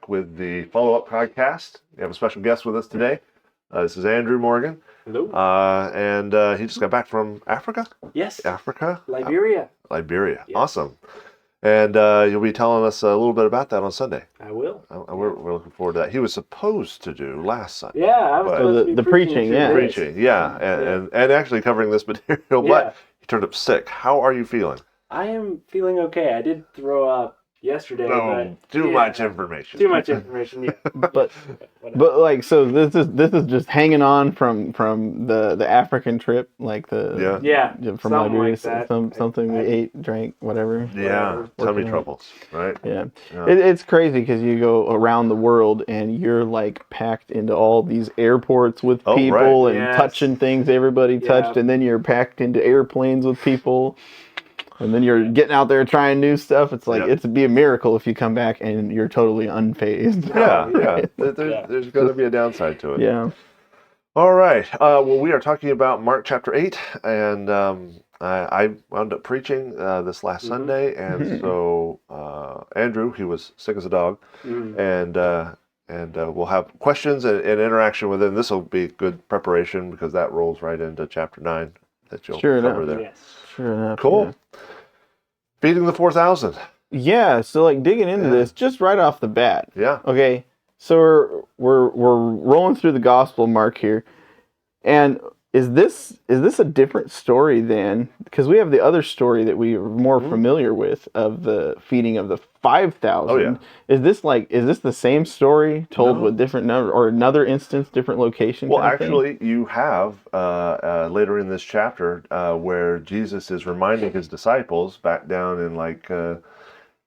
back with the follow-up podcast. We have a special guest with us today. This is Andrew Morgan. Hello. And he just got back from Africa? Yes. Africa? Liberia. Liberia. Yes. Awesome. And you'll be telling us a little bit about that on Sunday. I will. We're looking forward to that. He was supposed to do last Sunday. Yeah, I was supposed to be preaching, yeah. Preaching, yeah. And actually covering this material, but he turned up sick. How are you feeling? I am feeling okay. I did throw up yesterday. No, too much information. Too much information, yeah. But like, so this is just hanging on from the African trip, like from Liberia, like that. something we ate, drank, whatever. Yeah, tummy troubles, right? Yeah. It's crazy because you go around the world and you're like packed into all these airports with people and touching things everybody touched, and then you're packed into airplanes with people. And then you're getting out there trying new stuff. It's like, it'd be a miracle if you come back and you're totally unfazed. Yeah. There's going to be a downside to it. Yeah. All right. Well, we are talking about Mark chapter 8. And I wound up preaching this last Sunday. And so Andrew, he was sick as a dog. And we'll have questions and interaction with him. This will be good preparation because that rolls right into chapter 9 that you'll cover there. Yes. Sure enough. Cool. Yeah. Feeding the 4,000. Yeah, so like digging into this just right off the bat. Yeah. Okay, so we're rolling through the Gospel of Mark here, and is this a different story than, because we have the other story that we are more familiar with of the feeding of the 5,000. Oh yeah. Is this the same story told with different number, or another instance, different location? Well, actually, you have later in this chapter where Jesus is reminding his disciples back down in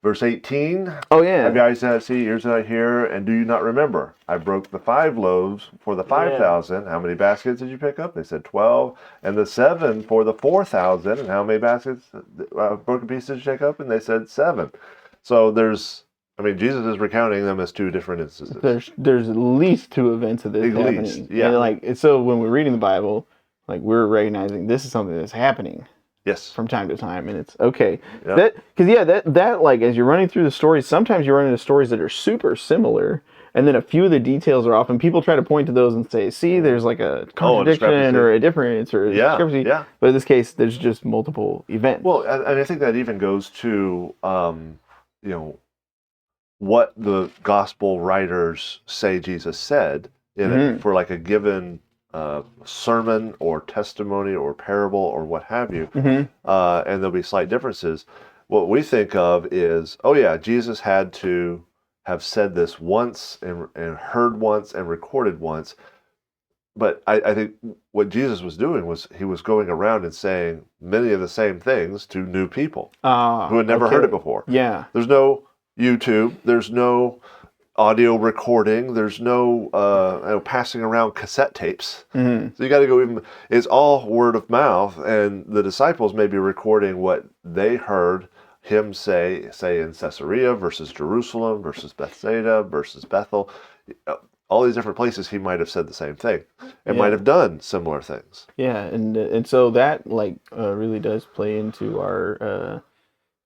verse 18. Oh yeah. Have your eyes that see, ears that hear, and do you not remember? I broke the 5 loaves for the 5,000. How many baskets did you pick up? They said 12. And the 7 for the 4,000. And how many baskets, broken pieces did you take up? And they said 7. So Jesus is recounting them as 2 different instances. There's at least 2 events of this happening. Least, yeah. And so when we're reading the Bible, like we're recognizing this is something that's happening. Yes. From time to time, and it's okay. Yep. That like as you're running through the stories, sometimes you run into stories that are super similar, and then a few of the details are off, and people try to point to those and say, "See, there's like a contradiction or a difference or a discrepancy." Yeah. But in this case, there's just multiple events. Well, and I think that even goes to what the gospel writers say Jesus said in it for like a given sermon or testimony or parable or what have you, and there'll be slight differences. What we think of is, Jesus had to have said this once and heard once and recorded once. But I think what Jesus was doing was he was going around and saying many of the same things to new people who had never heard it before. Yeah. There's no YouTube. There's no audio recording. There's no passing around cassette tapes. So you got to go it's all word of mouth, and the disciples may be recording what they heard him say in Caesarea versus Jerusalem versus Bethsaida versus Bethel. All these different places he might have said the same thing and might have done similar things. Yeah, and so that really does play into our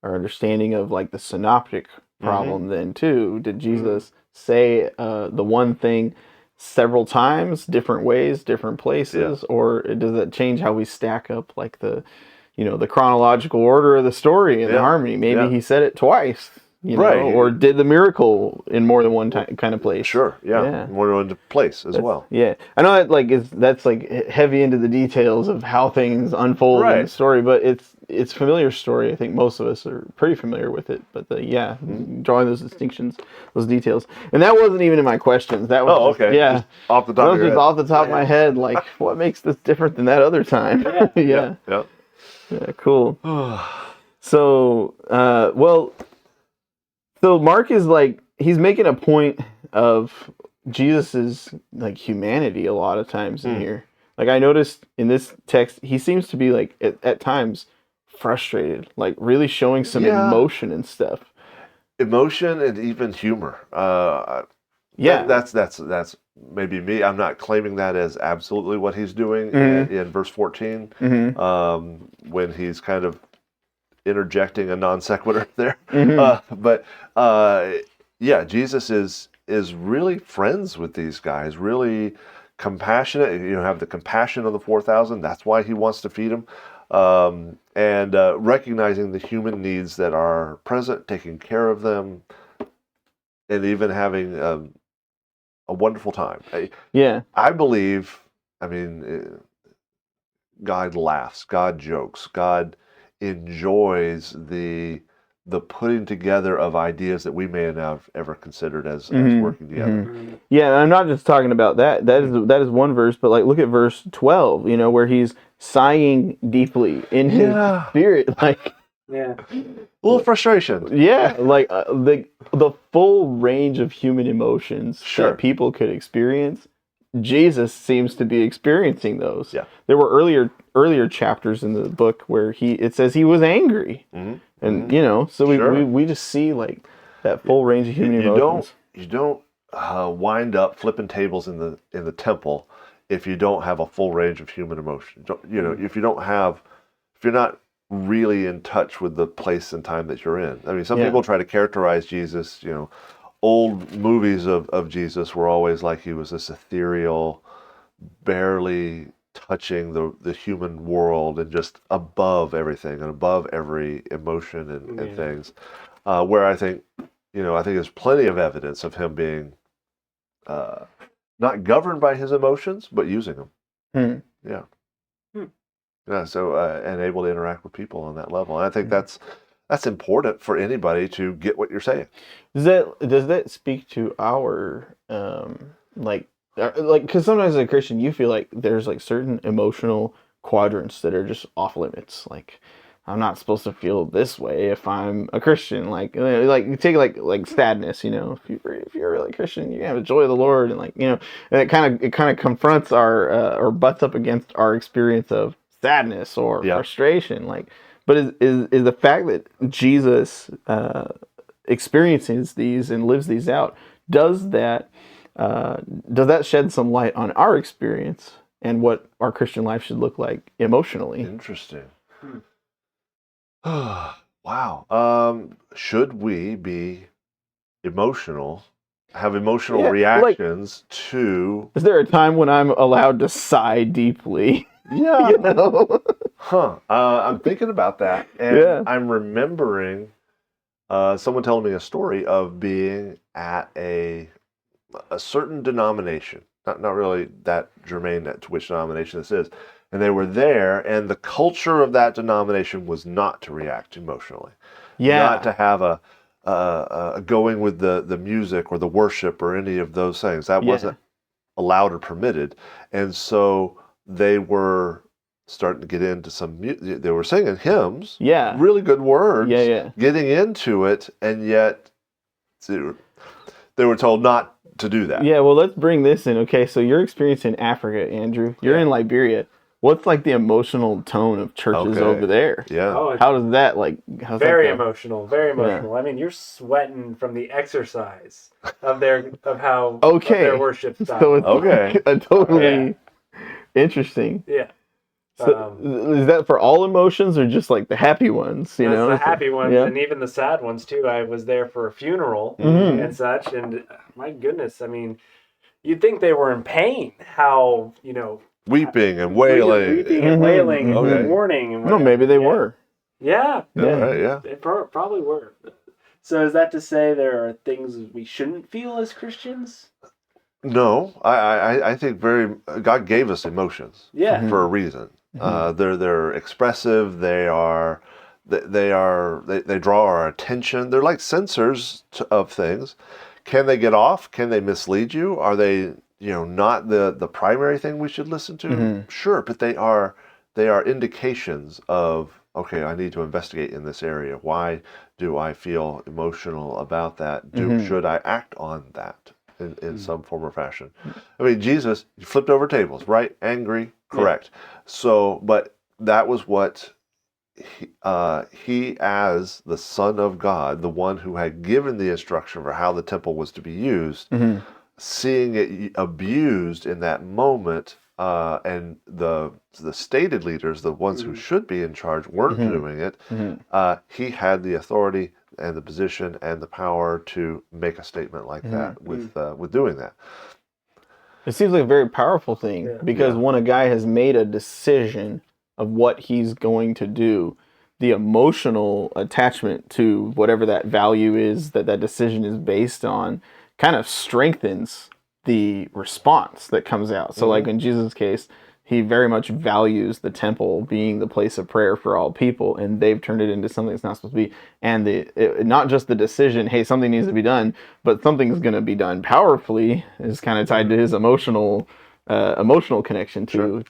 understanding of like the synoptic problem then too. Did Jesus say the one thing several times, different ways, different places, or does that change how we stack up like the chronological order of the story and the harmony? Maybe he said it twice, or did the miracle in more than one kind of place. Sure, more than one place as well. Yeah, I know that's heavy into the details of how things unfold in the story, but it's familiar story. I think most of us are pretty familiar with it, but drawing those distinctions, those details. And that wasn't even in my questions. That was just off the top of your head. Off the top of my head, like what makes this different than that other time? Yeah, cool. So, so Mark is he's making a point of Jesus's humanity a lot of times in here. Like I noticed in this text, he seems to be at times frustrated, really showing some emotion and stuff. Emotion and even humor. That's maybe me. I'm not claiming that as absolutely what he's doing in verse 14, when he's kind of interjecting a non sequitur there. But Jesus is really friends with these guys, really compassionate. Have the compassion of the 4,000. That's why he wants to feed them. And recognizing the human needs that are present, taking care of them, and even having a wonderful time. I believe, God laughs, God jokes, God enjoys the putting together of ideas that we may not have ever considered as working together. Yeah, and I'm not just talking about that. That is one verse, but like look at verse 12, where he's sighing deeply in his spirit, like a little frustration. Yeah, like the full range of human emotions that people could experience. Jesus seems to be experiencing those. Yeah. There were earlier chapters in the book where it says he was angry. And so we just see like that full range of human emotions. You don't wind up flipping tables in the temple if you don't have a full range of human emotion. If you're not really in touch with the place and time that you're in. Some people try to characterize Jesus, old movies of Jesus were always like he was this ethereal, barely touching the human world and just above everything and above every emotion and things. Where I think there's plenty of evidence of him being not governed by his emotions, but using them. Yeah. Yeah. So and able to interact with people on that level. And I think that's important for anybody to get what you're saying. Does that speak to our because sometimes as a Christian you feel like there's like certain emotional quadrants that are just off limits. Like I'm not supposed to feel this way if I'm a Christian. Like you take like sadness. If you're really Christian, you have the joy of the Lord, and and it kind of confronts our or butts up against our experience of sadness or frustration. But is the fact that Jesus experiences these and lives these out, does that shed some light on our experience and what our Christian life should look like emotionally? Interesting. Wow. Should we be emotional, have emotional reactions to... Is there a time when I'm allowed to sigh deeply? Yeah. I'm thinking about that. And I'm remembering someone telling me a story of being at a certain denomination. Not really that germane to which denomination this is. And they were there, and the culture of that denomination was not to react emotionally. Not to have a going with the music or the worship or any of those things. That wasn't allowed or permitted. And so they were starting to get into some they were singing hymns, really good words, getting into it, and yet they were told not to do that. Yeah, well, let's bring this in. Okay, so your experience in Africa, Andrew, you're in Liberia. What's like the emotional tone of churches over there? Yeah. Oh, how does that very emotional, very emotional. Yeah. You're sweating from the exercise of their worship style. So it's totally interesting. Yeah. So is that for all emotions or just like the happy ones? The happy ones and even the sad ones too. I was there for a funeral and such, and my goodness, you'd think they were in pain. How weeping and wailing, and mourning. And no, maybe they were. Yeah. Right, They probably were. So is that to say there are things we shouldn't feel as Christians? No, I think God gave us emotions for a reason. They're expressive. They draw our attention. They're like sensors of things. Can they get off? Can they mislead you? Are they not the primary thing we should listen to? Sure, but they are indications of, okay, I need to investigate in this area. Why do I feel emotional about that? Should I act on that in some form or fashion? Jesus, he flipped over tables, right? Angry, correct. So, but that was what he, as the Son of God, the one who had given the instruction for how the temple was to be used, seeing it abused in that moment, and the stated leaders, the ones who should be in charge, weren't doing it. He had the authority, and the position and the power to make a statement like that with doing that. It seems like a very powerful thing because when a guy has made a decision of what he's going to do, the emotional attachment to whatever that value is that decision is based on kind of strengthens the response that comes out. So like in Jesus' case, he very much values the temple being the place of prayer for all people, and they've turned it into something it's not supposed to be. And not just the decision, hey, something needs to be done, but something's going to be done powerfully is kind of tied to his emotional connection to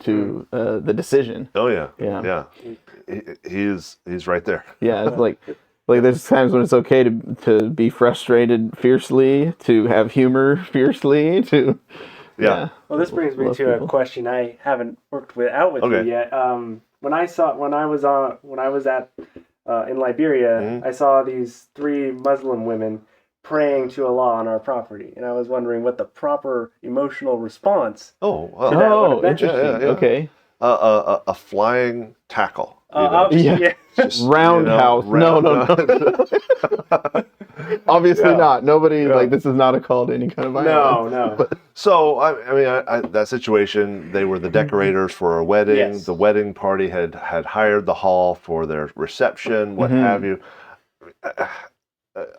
the decision. Oh yeah. He's right there. Yeah, it's like there's times when it's okay to be frustrated fiercely, to have humor fiercely, to Yeah. Well, this brings me to a question I haven't worked out with you yet. When I was in Liberia, I saw these 3 Muslim women praying to Allah on our property, and I was wondering what the proper emotional response. Interesting. Yeah. Okay. A flying tackle. Just, roundhouse. No. Obviously not. Nobody this is not a call to any kind of violence. No. But, so I that situation, they were the decorators for a wedding. Yes. The wedding party had hired the hall for their reception, what have you.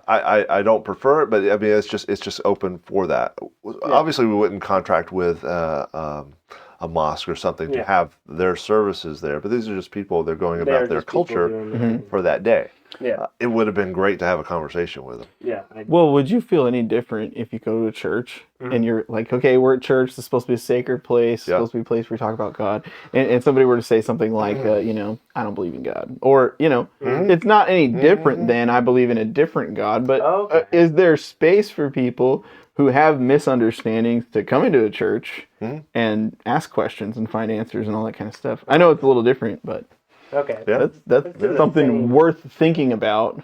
I don't prefer it, but I mean it's just open for that. Obviously, we wouldn't contract with a mosque or something to have their services there, but these are just people. They're going about their culture for that day. Yeah, it would have been great to have a conversation with them. Yeah. Well, would you feel any different if you go to a church and you're like, okay, we're at church. This is supposed to be a sacred place. It's supposed to be a place where we talk about God. And somebody were to say something like, I don't believe in God. Or, it's not any different than I believe in a different God. But is there space for people who have misunderstandings to come into a church and ask questions and find answers and all that kind of stuff? I know it's a little different, but... Okay. Yeah. That's something worth thinking about.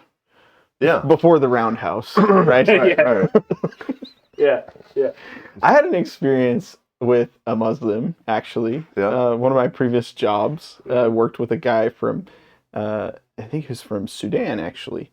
Yeah. Before the roundhouse, right? Right. Yeah. I had an experience with a Muslim, actually. Yeah. One of my previous jobs worked with a guy from, I think he was from Sudan, actually.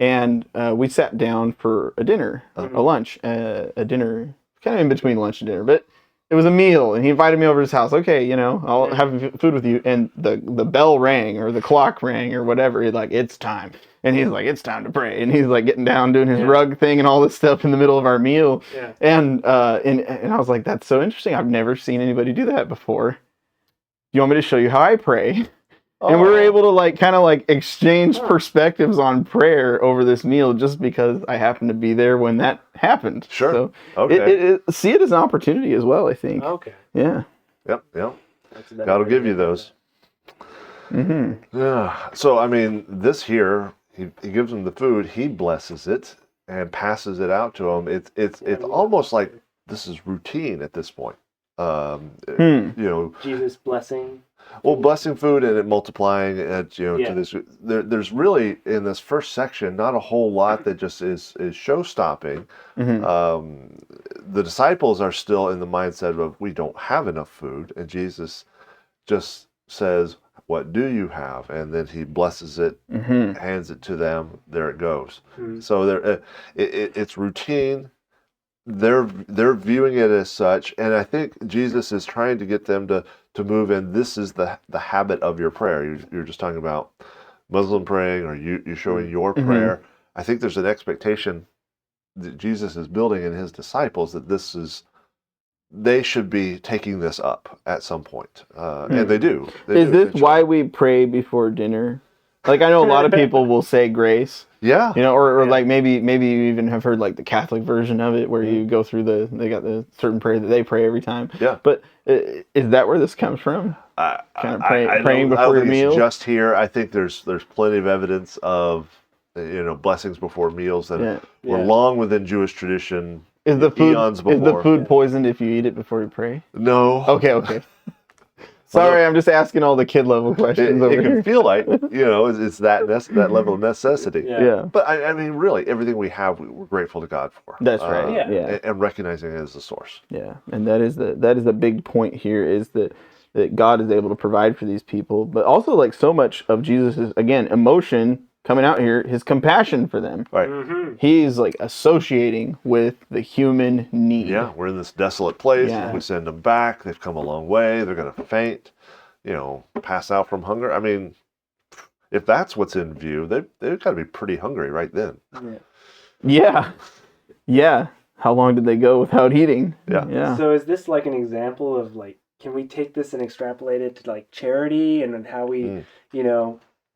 And we sat down for a dinner, a lunch, a dinner, kind of in between lunch and dinner, but it was a meal, and he invited me over to his house. Okay, I'll have food with you. And the bell rang, or the clock rang, or whatever. He's like, it's time. And he's like, it's time to pray. And he's like getting down, doing his rug thing and all this stuff in the middle of our meal. Yeah. And I was like, that's so interesting. I've never seen anybody do that before. You want me to show you how I pray? And we were able to exchange perspectives on prayer over this meal just because I happened to be there when that happened. Sure. So okay. See it as an opportunity as well, I think. Okay. Yeah. Yep. God will give you those. Mm-hmm. Yeah. So, I mean, this here, he gives them the food, he blesses it and passes it out to them. It's almost like this is routine at this point. Jesus blessing. Well, blessing food and it multiplying it, to this. There's really in this first section not a whole lot that just is show stopping. The disciples are still in the mindset of we don't have enough food, and Jesus just says, "What do you have?" And then he blesses it, hands it to them. There it goes. So it's routine. They're viewing it as such, and I think Jesus is trying to get them to move in. This is the habit of your prayer. You're just talking about Muslim praying, or you showing your prayer. I think there's an expectation that Jesus is building in his disciples that they should be taking this up at some point, and they do. Is this why we pray before dinner? Like, I know a lot of people will say grace. Yeah. Or like maybe you even have heard like the Catholic version of it where you go through they got the certain prayer that they pray every time. Yeah. But is that where this comes from? Kind of praying before your meal? It's just here. I think there's plenty of evidence of blessings before meals that were long within Jewish tradition. Is the before. food poisoned if you eat it before you pray? No. Okay. Sorry, I'm just asking all the kid level questions. It can feel like it's that level of necessity. Yeah. But I mean, really, everything we have, we're grateful to God for. That's right. Yeah. And recognizing it as the source. Yeah, and that is the big point here is that God is able to provide for these people, but also like so much of Jesus' again emotion coming out here, his compassion for them. Right. Mm-hmm. He's like associating with the human need. Yeah, we're in this desolate place. Yeah. We send them back. They've come a long way. They're going to faint, pass out from hunger. I mean, if that's what's in view, they've got to be pretty hungry right then. Yeah. Yeah. How long did they go without eating? Yeah. So is this like an example of like, can we take this and extrapolate it to like charity and then how we,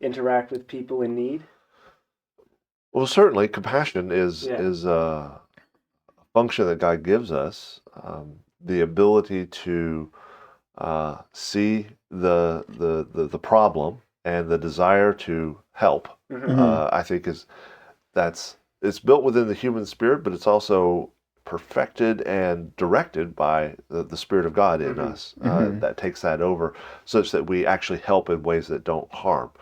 interact with people in need? Well, certainly, compassion is a function that God gives us, the ability to see the problem and the desire to help. I think it's built within the human spirit, but it's also perfected and directed by the Spirit of God in us that takes that over, such that we actually help in ways that don't harm.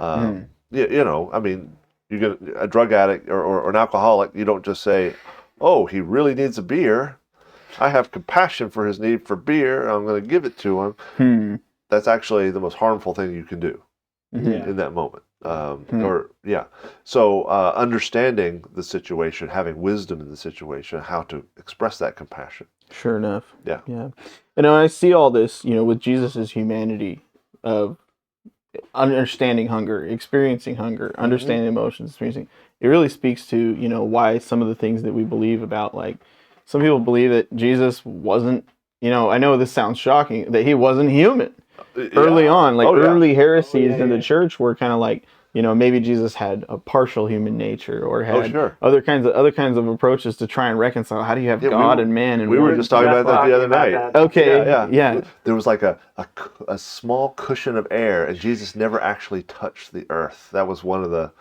I mean, you get a drug addict or an alcoholic, you don't just say, oh, he really needs a beer. I have compassion for his need for beer. I'm going to give it to him. That's actually the most harmful thing you can do in that moment. So understanding the situation, having wisdom in the situation, how to express that compassion. Sure enough. Yeah. And I see all this, with Jesus' humanity of understanding hunger, experiencing hunger, understanding emotions, it really speaks to, why some of the things that we believe about, like, some people believe that Jesus wasn't, I know this sounds shocking, that he wasn't human. Early on, early heresies in the church were kind of like, maybe Jesus had a partial human nature or had other kinds of approaches to try and reconcile. How do you have God and man? And we were just talking about that the other night. Okay, yeah. There was like a small cushion of air, and Jesus never actually touched the earth. That was one of the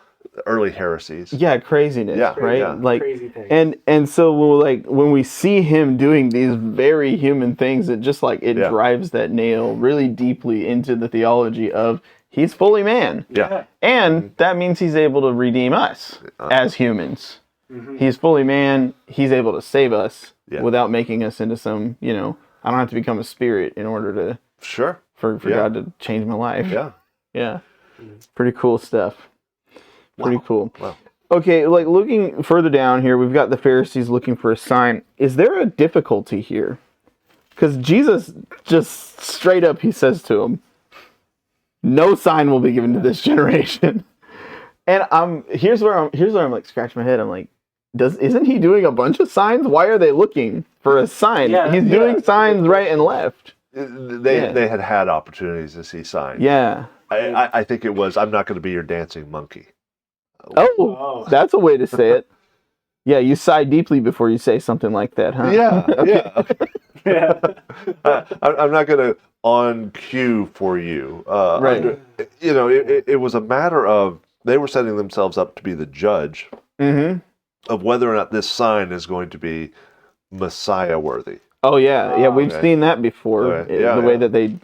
early heresies. Yeah, craziness, right? Yeah. Like, crazy things. And so when we see him doing these very human things, it just like drives that nail really deeply into the theology of he's fully man. Yeah. And that means he's able to redeem us as humans. He's fully man. He's able to save us without making us into some, I don't have to become a spirit in order to for God to change my life. Yeah. Pretty cool stuff. Pretty cool. Wow. Okay, like looking further down here, we've got the Pharisees looking for a sign. Is there a difficulty here? Because Jesus just straight up, he says to them, no sign will be given to this generation. And here's where I'm like scratching my head. I'm like, isn't he doing a bunch of signs? Why are they looking for a sign? He's doing signs right and left. They had opportunities to see signs. Yeah. I think it was, I'm not going to be your dancing monkey. Oh, that's a way to say it. Yeah, you sigh deeply before you say something like that, huh? Yeah. I'm not going to on cue for you. Right. It was a matter of they were setting themselves up to be the judge of whether or not this sign is going to be Messiah worthy. Oh yeah, we've seen that before. The way that they,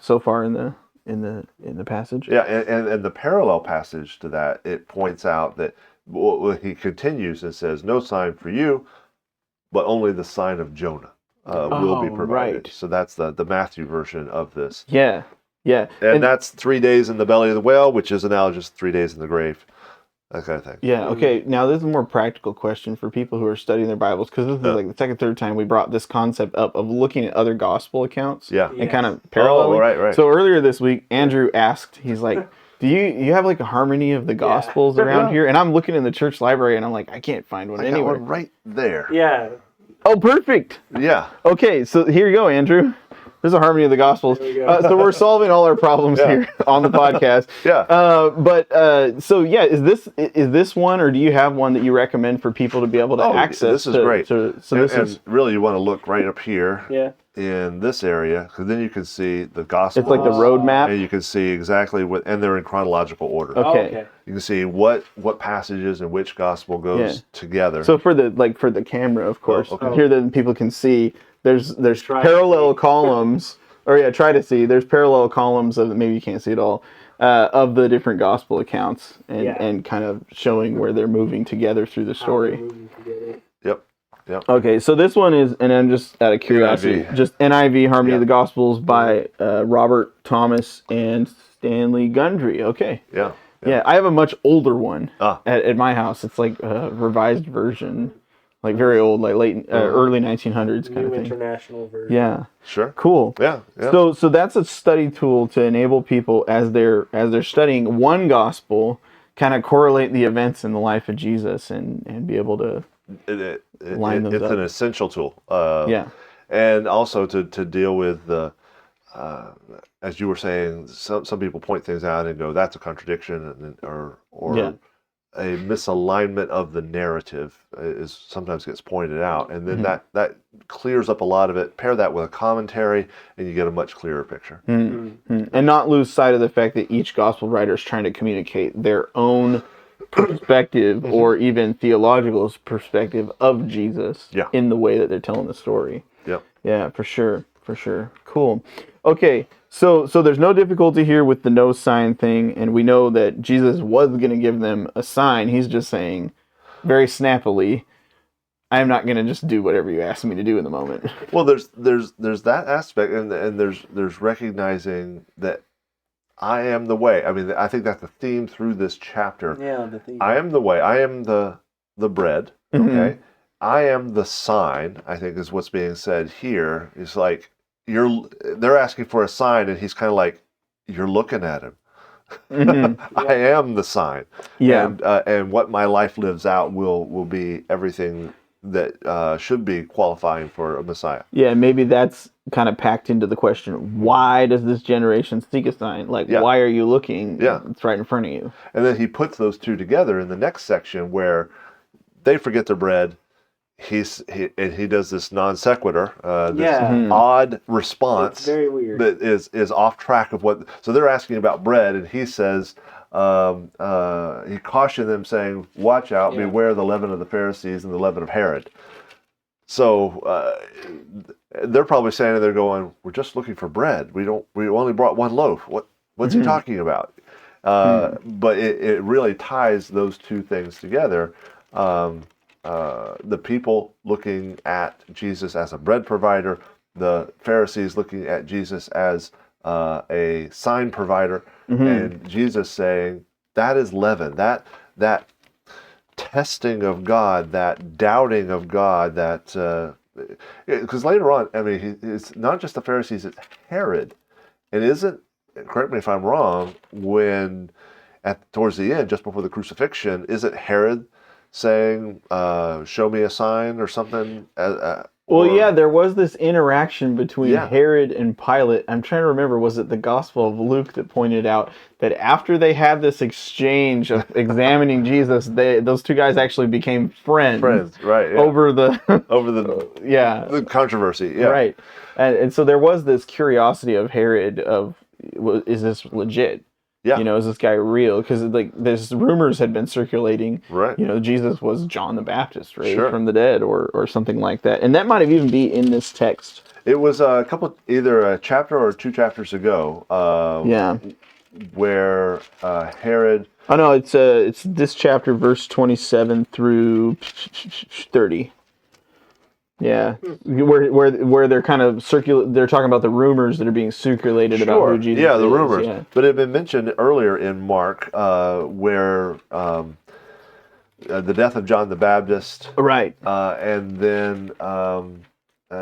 so far in the passage. Yeah, and the parallel passage to that, it points out that he continues and says, no sign for you, but only the sign of Jonah will be provided. Right. So that's the Matthew version of this. Yeah. And that's 3 days in the belly of the whale, which is analogous to 3 days in the grave. That kind of thing. Yeah, okay. Now, this is a more practical question for people who are studying their Bibles, because this is like the second, third time we brought this concept up of looking at other gospel accounts and kind of paralleling. Oh, right. So earlier this week, Andrew asked, he's like, do you have like a harmony of the gospels around here? And I'm looking in the church library, and I'm like, I can't find one anywhere. One right there. Yeah. Oh, perfect. Yeah. Okay, so here you go, Andrew. There's a harmony of the Gospels. So we're solving all our problems here on the podcast. Is this one, or do you have one that you recommend for people to be able to access? This is great. And really, you want to look right up here in this area, because then you can see the Gospels. It's like the roadmap. And you can see exactly and they're in chronological order. Okay. You can see what passages and which Gospel goes together. So for the camera, of course, here that people can see. There's parallel columns, try to see. There's parallel columns of, maybe you can't see it all, of the different gospel accounts and kind of showing where they're moving together through the story. Yep. Okay, so this one is, and I'm just out of curiosity, just NIV, Harmony of the Gospels by Robert Thomas and Stanley Gundry. Okay. Yeah. Yeah, I have a much older one Ah. at my house. It's like a revised version, like very old, like early 1900s kind of thing. International version. Yeah. Sure. Cool. Yeah. So that's a study tool to enable people as they're studying one gospel, kind of correlate the events in the life of Jesus and be able to line those it's up. an essential tool. Yeah. And also to deal with the, as you were saying, some people point things out and go, that's a contradiction, or Yeah. a misalignment of the narrative is sometimes gets pointed out, and then that clears up a lot of it. Pair that with a commentary, and you get a much clearer picture. And not lose sight of the fact that each gospel writer is trying to communicate their own perspective or even theological perspective of Jesus in the way that they're telling the story. Yep. Yeah, for sure. Cool. Okay, so there's no difficulty here with the no sign thing, and we know that Jesus was going to give them a sign. He's just saying, very snappily, I'm not going to just do whatever you ask me to do in the moment. Well, there's that aspect, and there's recognizing that I am the way. I mean, I think that's the theme through this chapter. Yeah, the theme. I am the way. I am the bread. Okay. I am the sign, I think is what's being said here. It's like they're asking for a sign, and he's kind of like, you're looking at him. I am the sign. Yeah. And what my life lives out will be everything that should be qualifying for a Messiah. Yeah, maybe that's kind of packed into the question, why does this generation seek a sign? Like, why are you looking? Yeah. It's right in front of you. And then he puts those two together in the next section where they forget their bread. He does this non sequitur, odd response. It's very weird. That is off track of what. So they're asking about bread, and he says, he cautioned them, saying, "Watch out, beware the leaven of the Pharisees and the leaven of Herod." So they're probably saying, they're going, "We're just looking for bread. We only brought one loaf. What's he talking about?" But it really ties those two things together. The people looking at Jesus as a bread provider, the Pharisees looking at Jesus as a sign provider, and Jesus saying that is leaven, that testing of God, that doubting of God, that because later on, I mean, it's not just the Pharisees; it's Herod, and isn't, correct me if I'm wrong, when towards the end, just before the crucifixion, isn't Herod saying, show me a sign or something? There was this interaction between Herod and Pilate. I'm trying to remember, was it the Gospel of Luke that pointed out that after they had this exchange of examining Jesus, those two guys actually became friends. Right. Yeah. Over the the controversy. Yeah. Right. And so there was this curiosity of Herod of, is this legit? Yeah. Is this guy real? Because there's rumors had been circulating. Right. Jesus was John the Baptist raised from the dead, or something like that, and that might have even be in this text. It was either a chapter or 2 chapters ago. Where Herod. Oh no, it's this chapter, verse 27 through 30. Yeah, where they're kind of they're talking about the rumors that are being circulated about who Jesus is. Yeah, the rumors. Yeah. But it had been mentioned earlier in Mark, where the death of John the Baptist, right, and then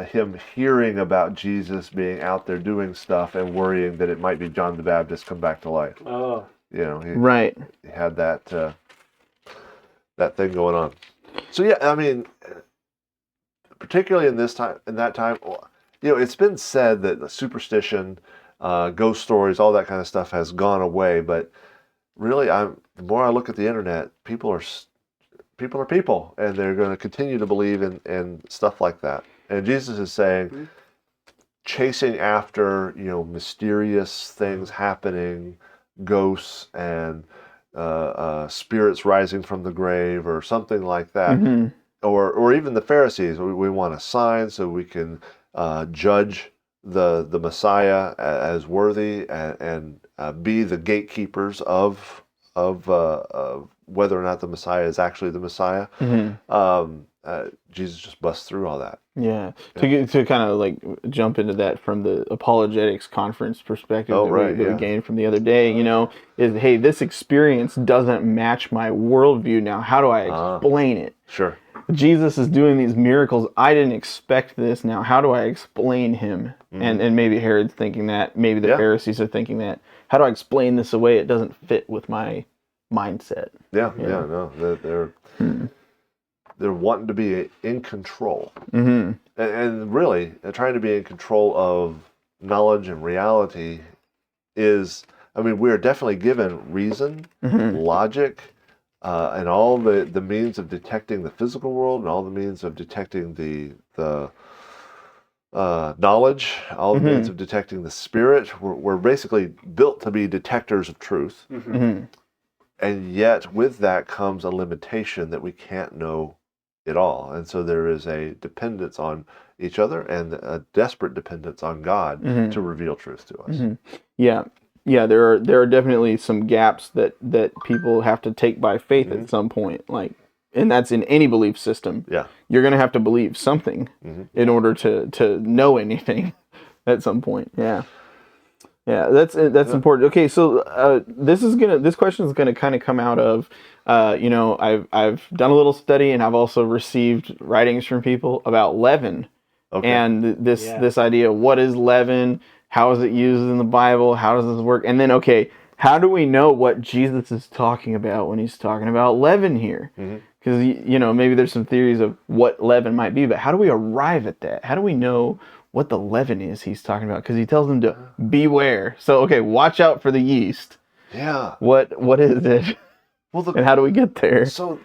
him hearing about Jesus being out there doing stuff and worrying that it might be John the Baptist come back to life. Oh, he had that thing going on. So yeah, I mean, particularly in that time, it's been said that the superstition, ghost stories, all that kind of stuff has gone away. But really, the more I look at the internet, people are people, and they're going to continue to believe in stuff like that. And Jesus is saying, chasing after mysterious things happening, ghosts and spirits rising from the grave, or something like that. Or even the Pharisees, we want a sign so we can judge the Messiah as worthy and be the gatekeepers of whether or not the Messiah is actually the Messiah. Jesus just busts through all that. Yeah. To kind of like jump into that from the apologetics conference perspective that we gained from the other day, is, hey, this experience doesn't match my worldview. Now, how do I explain it? Sure. Jesus is doing these miracles. I didn't expect this. Now, how do I explain him? And maybe Herod's thinking that. Maybe the Pharisees are thinking that. How do I explain this away? It doesn't fit with my mindset. They're wanting to be in control. And really, trying to be in control of knowledge and reality is, we're definitely given reason, logic, and all the means of detecting the physical world and all the means of detecting the knowledge, all the means of detecting the spirit. We're basically built to be detectors of truth. And yet with that comes a limitation that we can't know it all. And so there is a dependence on each other and a desperate dependence on God to reveal truth to us. Yeah, there are definitely some gaps that people have to take by faith at some point. And that's in any belief system. Yeah. You're going to have to believe something in order to know anything at some point. Yeah. Yeah, that's important. Okay, so this question is gonna kind of come out of, I've done a little study and I've also received writings from people about leaven, and this idea of what is leaven, how is it used in the Bible, how does this work, and then how do we know what Jesus is talking about when he's talking about leaven here? Because maybe there's some theories of what leaven might be, but how do we arrive at that? How do we know what the leaven is he's talking about? Because he tells them to beware. So, watch out for the yeast. Yeah. What is it? Well, and how do we get there? So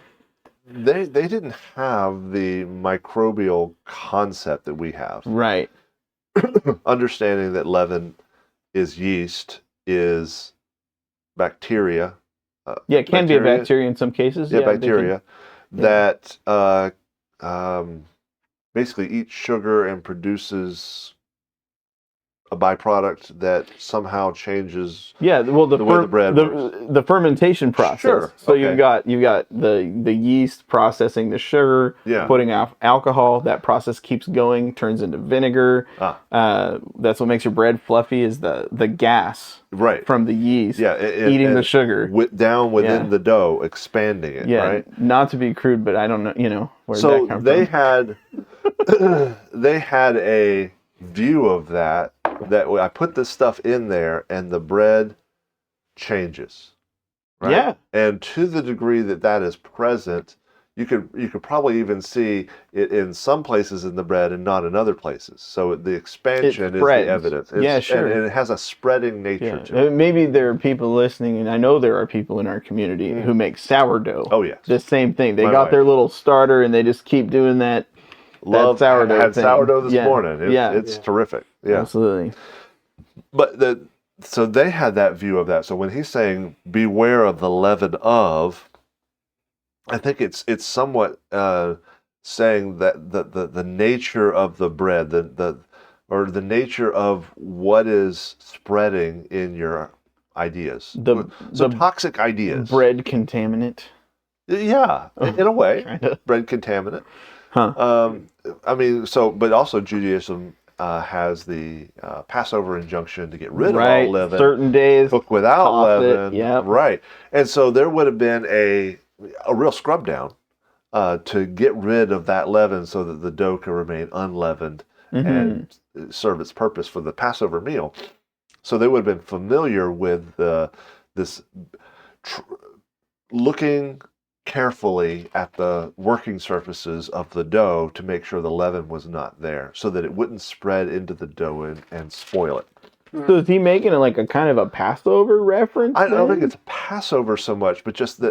they didn't have the microbial concept that we have. Right. Understanding that leaven is yeast, is bacteria. It can be a bacteria in some cases. Yeah, bacteria that basically eats sugar and produces a byproduct that somehow changes the way the bread works. The fermentation process. Sure. So you've got the yeast processing the sugar, putting out alcohol. That process keeps going, turns into vinegar. That's what makes your bread fluffy, is the gas from the yeast eating the sugar down within the dough, expanding it. Right. Not to be crude, but I don't know where that comes from. They had a view of that I put this stuff in there and the bread changes, right? Yeah. And to the degree that is present, you could probably even see it in some places in the bread and not in other places. So the expansion is the evidence. Sure. And it has a spreading nature to it. Maybe there are people listening, and I know there are people in our community who make sourdough. Oh, yes. The same thing. They got their little starter and they just keep doing that. Love sourdough. I had sourdough this morning. It's terrific. Yeah, absolutely. But so they had that view of that. So when he's saying beware of the leaven of, I think it's somewhat saying that the nature of the bread, the nature of what is spreading in your ideas. The toxic ideas. Bread contaminant. Yeah, in a way, kinda. Bread contaminant. Huh. But also Judaism has the Passover injunction to get rid of all leaven. Certain days. Cook without leaven. Yeah. Right. And so there would have been a real scrub down to get rid of that leaven so that the dough can remain unleavened and serve its purpose for the Passover meal. So they would have been familiar with this looking carefully at the working surfaces of the dough to make sure the leaven was not there, so that it wouldn't spread into the dough and spoil it. So is he making it like a kind of a Passover reference? I don't think it's Passover so much, but just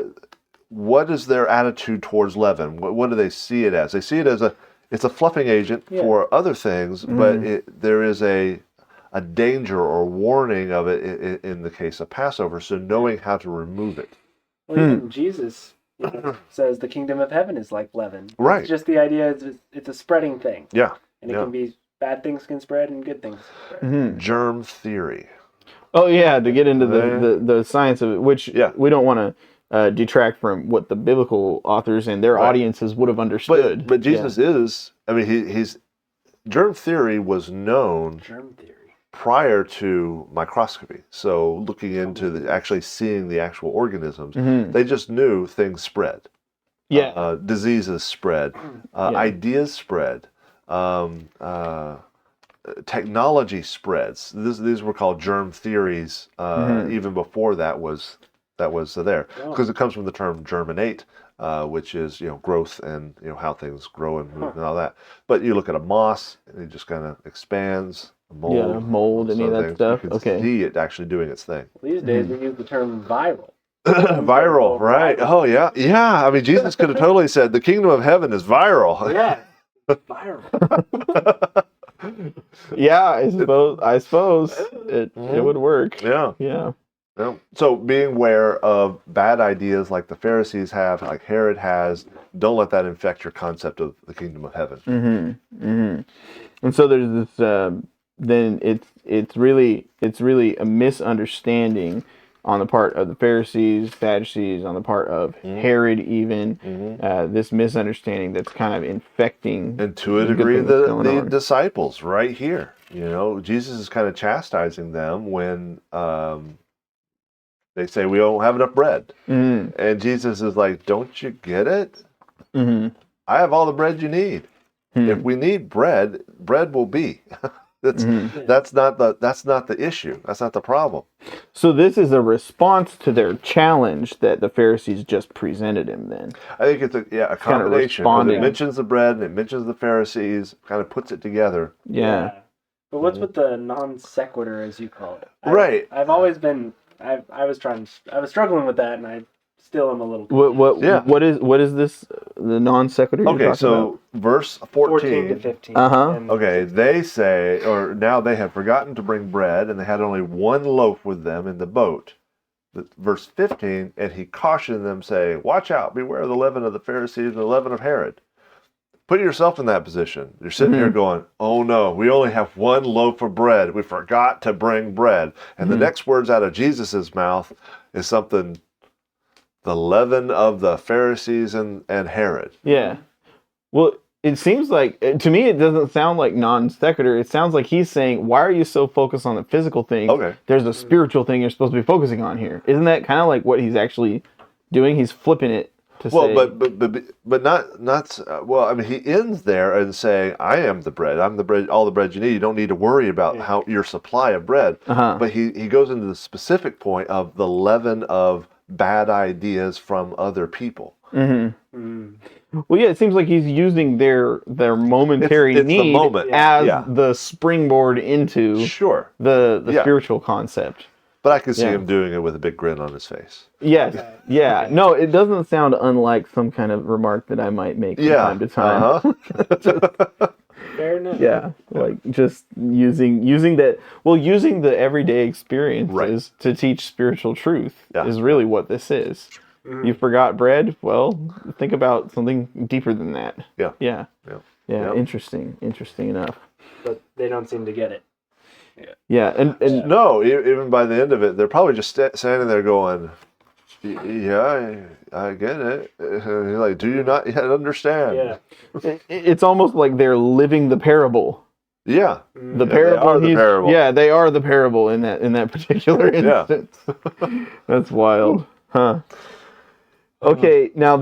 what is their attitude towards leaven? What do they see it as? They see it as it's a fluffing agent for other things, but there is a danger or warning of it in the case of Passover, so knowing how to remove it. Well, even Jesus says the kingdom of heaven is like leaven. Right. It's just the idea it's a spreading thing. Yeah. And it can be bad things can spread and good things spread. Germ theory. Oh yeah, to get into the science of it, which we don't want detract from what the biblical authors and their audiences would have understood. But Jesus is, I mean, he's germ theory was known prior to microscopy. So looking into actually seeing the actual organisms, they just knew things spread. Yeah. Diseases spread. Ideas spread. Technology spreads. These were called germ theories. Even before that was there, because it comes from the term germinate, which is growth and how things grow and move and all that. But you look at a moss, and it just kind of expands. Mold, any of that stuff. You can see it actually doing its thing. These days we use the term viral. Viral, right? Oh yeah. I mean, Jesus could have totally said the kingdom of heaven is viral. Yeah, viral. Yeah, I suppose it would work. Yeah. So being aware of bad ideas like the Pharisees have, like Herod has, don't let that infect your concept of the kingdom of heaven. And so there's this. Then it's really a misunderstanding on the part of the Pharisees, Sadducees, on the part of Herod even. This misunderstanding that's kind of infecting, and to a degree, the disciples right here. Jesus is kind of chastising them when they say we don't have enough bread, and Jesus is like, "Don't you get it? I have all the bread you need. If we need bread, bread will be." That's not the issue. That's not the problem. So this is a response to their challenge that the Pharisees just presented him. Then I think it's a combination. It mentions the bread and it mentions the Pharisees. Kind of puts it together. Yeah. But what's with the non sequitur, as you call it? Right. I've always been. I was struggling with that, and I still am a little. What is this? The non sequitur. Okay, so verse 14 to 15. Okay, they say, or now they have forgotten to bring bread, and they had only one loaf with them in the boat. Verse 15, and he cautioned them, saying, "Watch out, beware of the leaven of the Pharisees and the leaven of Herod." Put yourself in that position. You're sitting here going, "Oh no, we only have one loaf of bread. We forgot to bring bread." And the next words out of Jesus's mouth is something. The leaven of the Pharisees and Herod. Yeah. Well, it seems like, to me, it doesn't sound like non sequitur. It sounds like he's saying, why are you so focused on the physical thing? Okay. There's a spiritual thing you're supposed to be focusing on here. Isn't that kind of like what he's actually doing? He's flipping it to say. But not. Well, I mean, he ends there and saying, "I am the bread. I'm the bread. All the bread you need. You don't need to worry about how your supply of bread." But he goes into the specific point of the leaven of bad ideas from other people. Well, yeah, it seems like he's using their momentary need as the springboard into the spiritual concept. But I can see him doing it with a big grin on his face. Yes, yeah. No, it doesn't sound unlike some kind of remark that I might make from time to time. Fair enough. Yeah, like just using the everyday experiences to teach spiritual truth is really what this is. You forgot bread? Well, think about something deeper than that. Yeah. Interesting enough. But they don't seem to get it. And no, even by the end of it, they're probably just standing there going, "Yeah, I get it." And he's like, "Do you not yet understand?" Yeah, it's almost like they're living the parable. Yeah, the parable. They are the parable. Yeah, they are the parable in that particular instance. That's wild, huh? Okay, now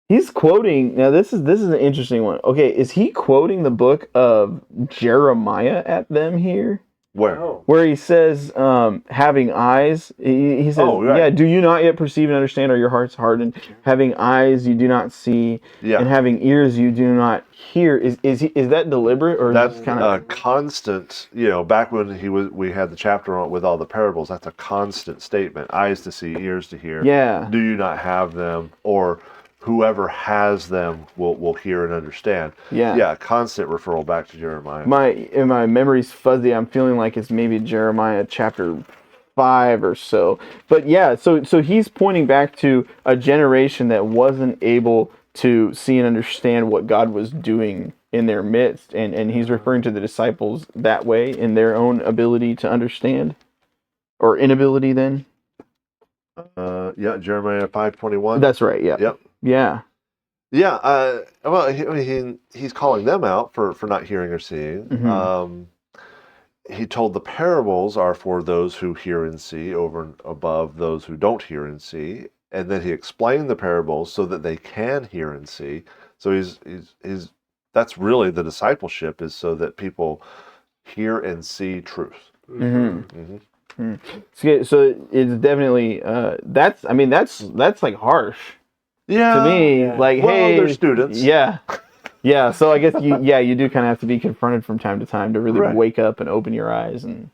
he's quoting. Now this is an interesting one. Okay, is he quoting the book of Jeremiah at them here? Where he says, having eyes, he says, do you not yet perceive and understand, or your hearts hardened? Having eyes you do not see, and having ears you do not hear. Is that deliberate, or that's kind of a constant? Back when we had the chapter on with all the parables, that's a constant statement: eyes to see, ears to hear. Yeah. Do you not have them, or whoever has them will hear and understand. Yeah, constant referral back to Jeremiah. My memory's fuzzy. I'm feeling like it's maybe Jeremiah chapter 5 or so. But yeah, so he's pointing back to a generation that wasn't able to see and understand what God was doing in their midst, and he's referring to the disciples that way in their own ability to understand. or inability then. Yeah, Jeremiah 5:21. That's right. Yeah. Yep. Yeah. Yeah. Well, he's calling them out for not hearing or seeing. Mm-hmm. He told the parables are for those who hear and see, over and above those who don't hear and see. And then he explained the parables so that they can hear and see. So he's that's really the discipleship, is so that people hear and see truth. Mm-hmm. Mm-hmm. So it's definitely that's like harsh. Yeah. To me, Yeah. like, Well, hey, they're students. Yeah. Yeah, so I guess you do kind of have to be confronted from time to time to really Right. wake up and open your eyes and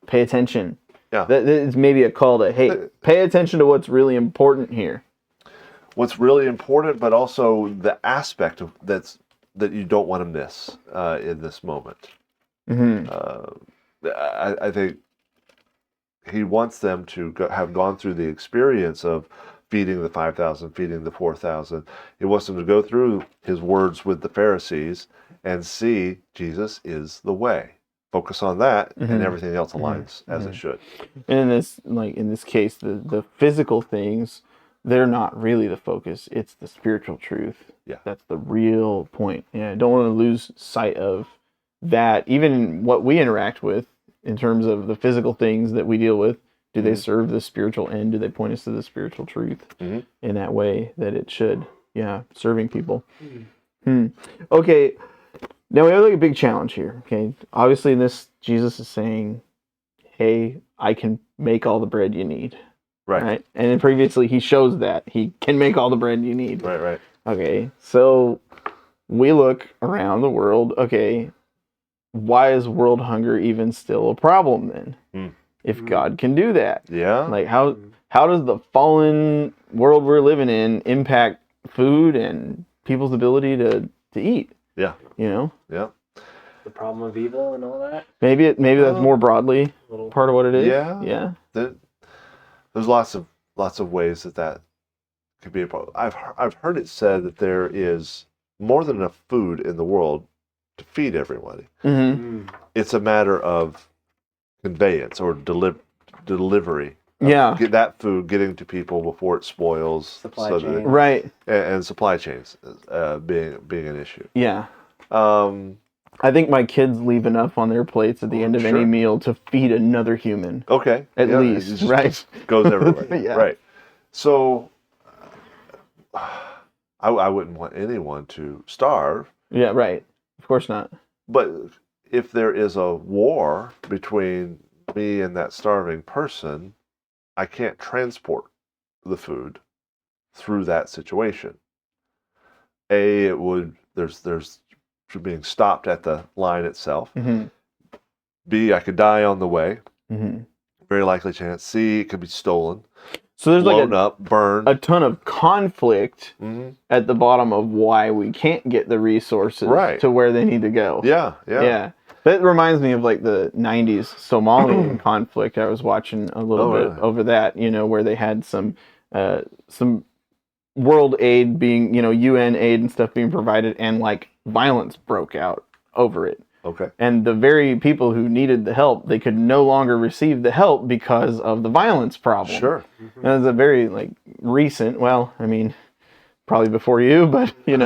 pay attention. Yeah. That is maybe a call to, hey, pay attention to what's really important here. What's really important, but also the aspect of that you don't want to miss in this moment. Mm-hmm. I think he wants them to have gone through the experience of feeding the 5,000, feeding the 4,000. He wants them to go through his words with the Pharisees and see Jesus is the way. Focus on that, Mm-hmm. and everything else aligns Mm-hmm. as it should. And in this case, the physical things, they're not really the focus. It's the spiritual truth. Yeah. That's the real point. Yeah, I don't want to lose sight of that. Even what we interact with in terms of the physical things that we deal with, do they serve the spiritual end? Do they point us to the spiritual truth in that way that it should? Yeah, serving people. Okay, now we have like a big challenge here. Okay, obviously in this, Jesus is saying, hey, I can make all the bread you need. Right? And then previously he shows that he can make all the bread you need. Right. Okay, so we look around the world. Okay, why is world hunger even still a problem then? If God can do that. Yeah. Like how does the fallen world we're living in impact food and people's ability to eat? Yeah. You know? Yeah. The problem of evil and all that. Maybe that's more broadly part of what it is. Yeah. Yeah. There's lots of ways that could be a problem. I've heard it said that there is more than enough food in the world to feed everybody. Mm-hmm. It's a matter of conveyance or delivery. Yeah. Get that food getting to people before it spoils. Supply chain. Right. And supply chains being an issue. Yeah. I think my kids leave enough on their plates at the end of any meal to feed another human. Okay. At least, right? Goes everywhere. Yeah. Right. So I wouldn't want anyone to starve. Yeah, right. Of course not. But if there is a war between me and that starving person, I can't transport the food through that situation. There's being stopped at the line itself. Mm-hmm. B, I could die on the way. Mm-hmm. Very likely chance. C, it could be stolen. So there's blown up, burned. A ton of conflict at the bottom of why we can't get the resources to where they need to go. Yeah. That reminds me of like the 90s Somali conflict. I was watching a little bit over that, where they had some world aid being, UN aid and stuff being provided, and like violence broke out over it. Okay. And the very people who needed the help, they could no longer receive the help because of the violence problem. Sure. And it was a very recent, probably before you, but you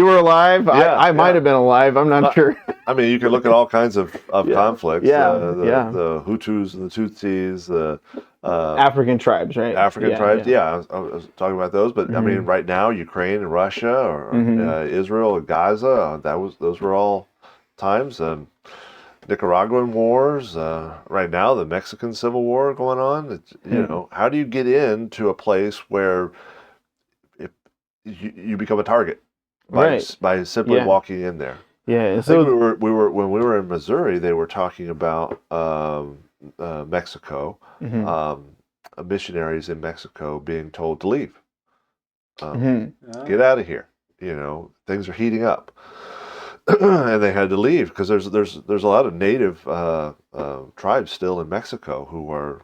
were alive. I might have been alive. I'm not sure. You can look at all kinds of conflicts. The Hutus and the Tutsis, the African tribes, right? African tribes. Yeah, I was talking about those. But right now, Ukraine and Russia, or Israel and Gaza, those were all times. Nicaraguan wars. Right now, the Mexican Civil War going on. How do you get into a place where you become a target by simply walking in there? Yeah, so when we were in Missouri, they were talking about Mexico, missionaries in Mexico being told to leave, get out of here. Things are heating up, and they had to leave because there's a lot of native tribes still in Mexico who are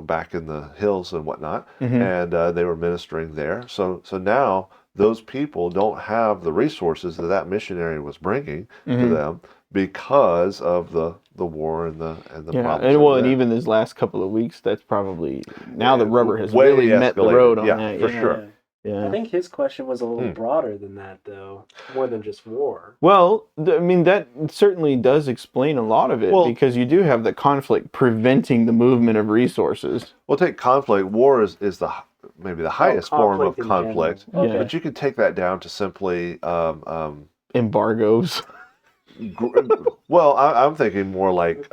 back in the hills and whatnot, and they were ministering there. So now those people don't have the resources that missionary was bringing to them because of the war and the problems. And even these last couple of weeks, that's probably now the rubber has really met the road on that. For sure. Yeah. I think his question was a little broader than that, though, more than just war. Well, I mean, that certainly does explain a lot of it, because you do have the conflict preventing the movement of resources. Well, take conflict. War is maybe the highest form of conflict, okay. but you can take that down to simply embargoes. Well, I'm thinking more like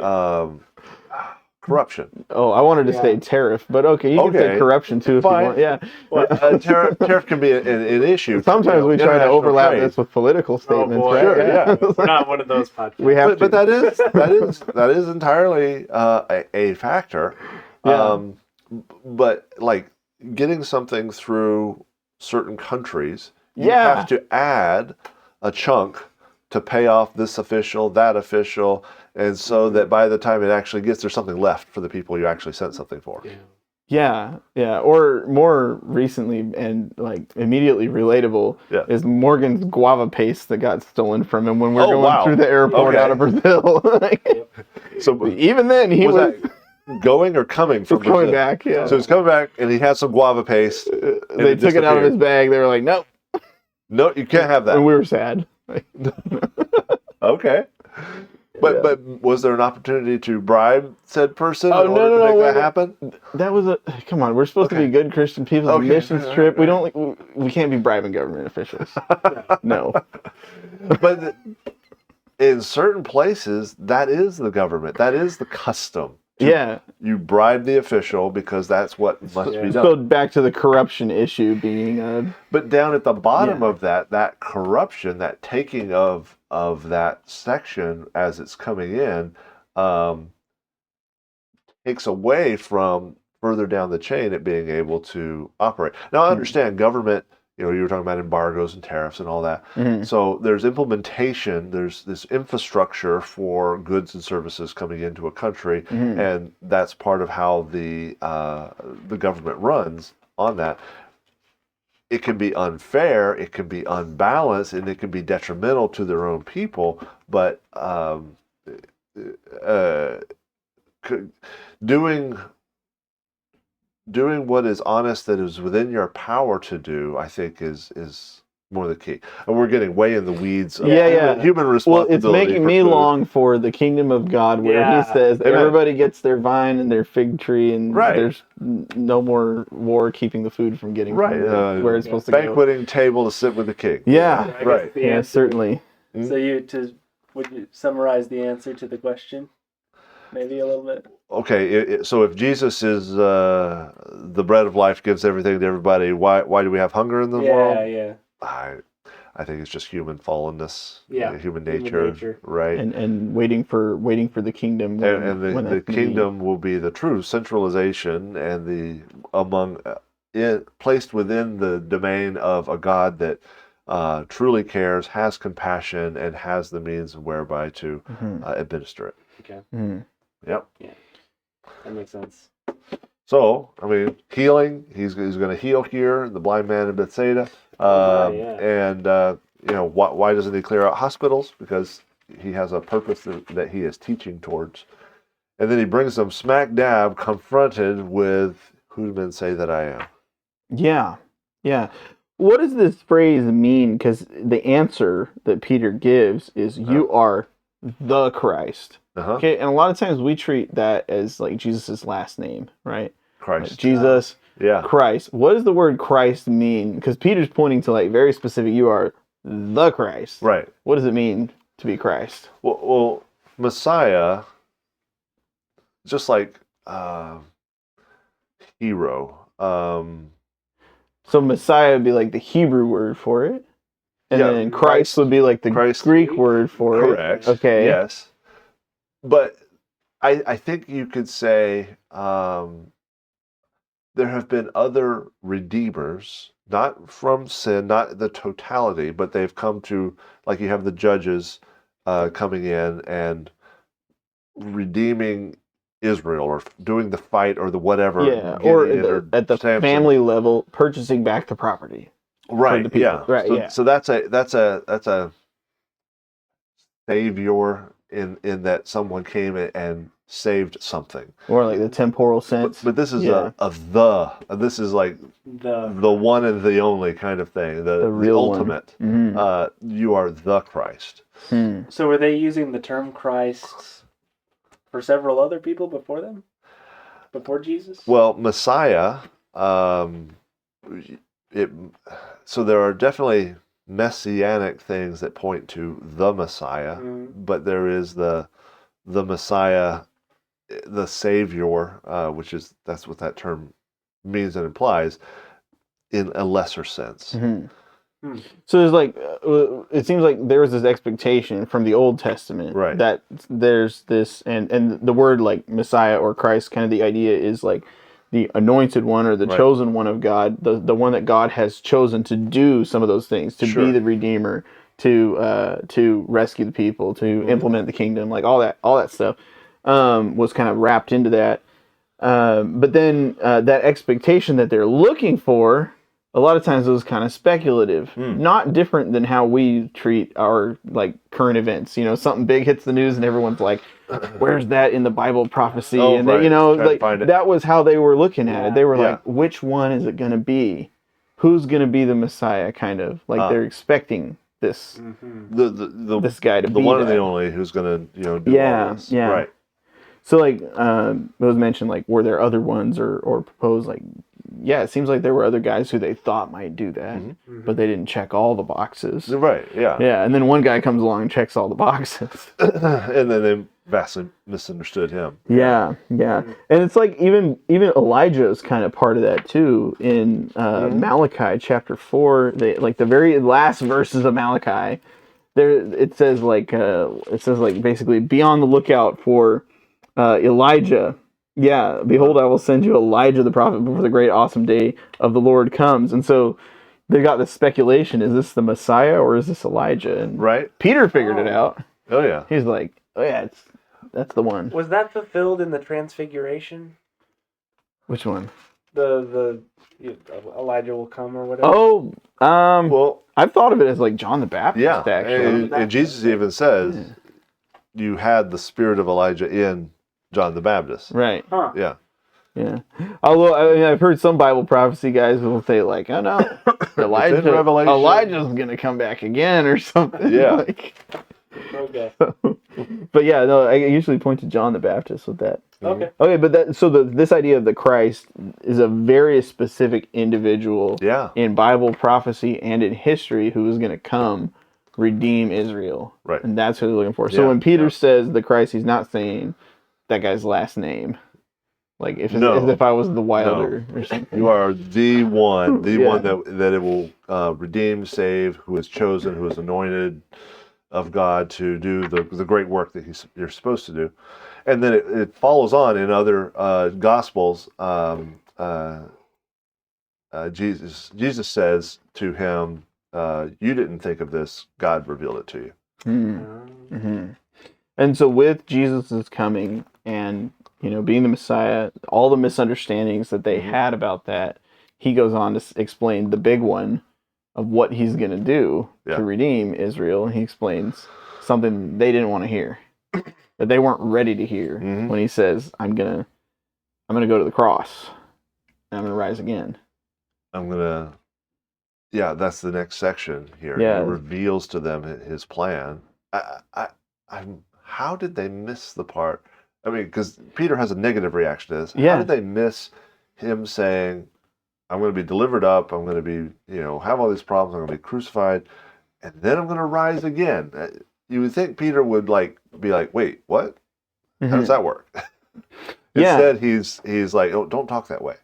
corruption. Oh, I wanted to say tariff, but okay, you can say corruption too if you want. Yeah, well, tariff can be an issue. Sometimes we try to overlap this with political statements, right? Sure, yeah. We're not one of those podcasts. We have but that is entirely a factor. Yeah. But like getting something through certain countries, you have to add a chunk to pay off this official, that official, and so that by the time it actually gets, there's something left for the people you actually sent something for. Yeah. Or more recently and like immediately relatable is Morgan's guava paste that got stolen from him when we were going through the airport out of Brazil. So even then he was going or coming from Brazil? Coming back, yeah. So he's coming back and he had some guava paste. They took it out of his bag. They were like, nope. No, you can't have that. And we were sad. Okay. But was there an opportunity to bribe said person in order to make that happen? That was come on, we're supposed to be good Christian people. It's a missions trip. We can't be bribing government officials. No. But in certain places, that is the government. That is the custom. You bribe the official because that's what must be done. So back to the corruption issue being But down at the bottom of that corruption, that taking of that section as it's coming in, takes away from further down the chain it being able to operate. Now I understand government, you were talking about embargoes and tariffs and all that. So there's implementation, there's this infrastructure for goods and services coming into a country, and that's part of how the government runs on that. It can be unfair, it can be unbalanced, and it can be detrimental to their own people, but doing what is honest, that is within your power to do, I think is more the key. And we're getting way in the weeds of human responsibility. Well, it's making me long for the kingdom of God, where he says everybody gets their vine and their fig tree, and there's no more war keeping the food from getting from where it's supposed to go. Banqueting table to sit with the king. Yeah, certainly. So would you summarize the answer to the question? Maybe a little bit. Okay, so if Jesus is the bread of life, gives everything to everybody, why do we have hunger in the world? Yeah. I think it's just human fallenness, human nature, human nature, right? And waiting for the kingdom. And the kingdom will be the true centralization and placed within the domain of a God that truly cares, has compassion, and has the means whereby to administer it. Okay. Yep. Yeah, that makes sense. So, I mean, healing. He's going to heal here, the blind man in Bethsaida. And why doesn't he clear out hospitals? Because he has a purpose that he is teaching towards. And then he brings them smack dab confronted with, who do men say that I am? Yeah. What does this phrase mean? Because the answer that Peter gives is, you are the Christ. Okay, and a lot of times we treat that as like Jesus' last name, right? Christ. Like Jesus, Christ. What does the word Christ mean? Because Peter's pointing to like very specific, you are the Christ. Right. What does it mean to be Christ? Well, Messiah, just like hero. So Messiah would be like the Hebrew word for it. And then Christ would be like the Greek word for it. Correct. Okay. Yes. But I think you could say there have been other redeemers, not from sin, not the totality, but they've come to, like you have the judges coming in and redeeming Israel, or doing the fight, or the whatever. Yeah, or at the family level, purchasing back the property. Right. the people. Yeah. Right. So, Yeah. so that's a savior in that someone came and saved something. Or like the temporal sense. But this is this is like the one and the only kind of thing. The real ultimate. Mm-hmm. You are the Christ. So were they using the term Christ for several other people before them? Before Jesus? Well, Messiah, so there are definitely messianic things that point to the Messiah, but there is the Messiah, the Savior, that's what that term means and implies, in a lesser sense. So there's like, it seems like there was this expectation from the Old Testament that there's this, and the word like Messiah or Christ, kind of the idea is like the anointed one or the chosen one of God, the one that God has chosen to do some of those things, to be the Redeemer, to rescue the people, to implement the kingdom, like all that stuff was kind of wrapped into that. But then that expectation that they're looking for, a lot of times it was kind of speculative, not different than how we treat our like current events. You know, something big hits the news and everyone's like, "Where's that in the Bible prophecy?" And they, like that was how they were looking at it. They were like, "Which one is it going to be? Who's going to be the Messiah?" Kind of like they're expecting this this guy to be the one that. and the only who's going to do all this. Yeah. Right. So like it was mentioned, like were there other ones or proposed, like it seems like there were other guys who they thought might do that, but they didn't check all the boxes. Right, yeah. Yeah, and then one guy comes along and checks all the boxes. And then they vastly misunderstood him. Yeah. And it's like even Elijah is kind of part of that too. In Malachi chapter 4, like the very last verses of Malachi, it says basically be on the lookout for Elijah. Yeah, behold, I will send you Elijah the prophet before the great awesome day of the Lord comes. And so they got this speculation: is this the Messiah or is this Elijah? And Peter figured it out. Oh yeah, he's like, oh yeah, that's the one. Was that fulfilled in the Transfiguration? Which one? The Elijah will come or whatever. Oh, well, I've thought of it as like John the Baptist. Yeah, actually, and Jesus even says you had the spirit of Elijah in John the Baptist. Right. Huh. Yeah. Yeah. Although I've heard some Bible prophecy guys will say like, "Oh no, Elijah's gonna come back again" or something. Yeah. Okay. But yeah, no, I usually point to John the Baptist with that. Okay. Okay, but this idea of the Christ is a very specific individual in Bible prophecy and in history who is going to come redeem Israel. Right. And that's who they're looking for. So when Peter says the Christ, he's not saying that guy's last name. Like as if I was the Wilder or something. You are the one, one that it will redeem, save, who is chosen, who is anointed of God to do the great work that you're supposed to do. And then it follows on in other Gospels. Jesus says to him, "You didn't think of this; God revealed it to you." Mm-hmm. And so, with Jesus' coming and being the Messiah, all the misunderstandings that they had about that, he goes on to explain the big one of what he's going to do to redeem Israel. And he explains something they didn't want to hear, that they weren't ready to hear when he says, I'm going to go to the cross and I'm going to rise again. That's the next section here. Yeah. He reveals to them his plan. How did they miss the part? I mean, because Peter has a negative reaction to this. Yeah. How did they miss him saying, I'm going to be delivered up, I'm going to be, have all these problems, I'm going to be crucified, and then I'm going to rise again? You would think Peter would be like, wait, what? How does that work? Instead, he's like, oh, don't talk that way.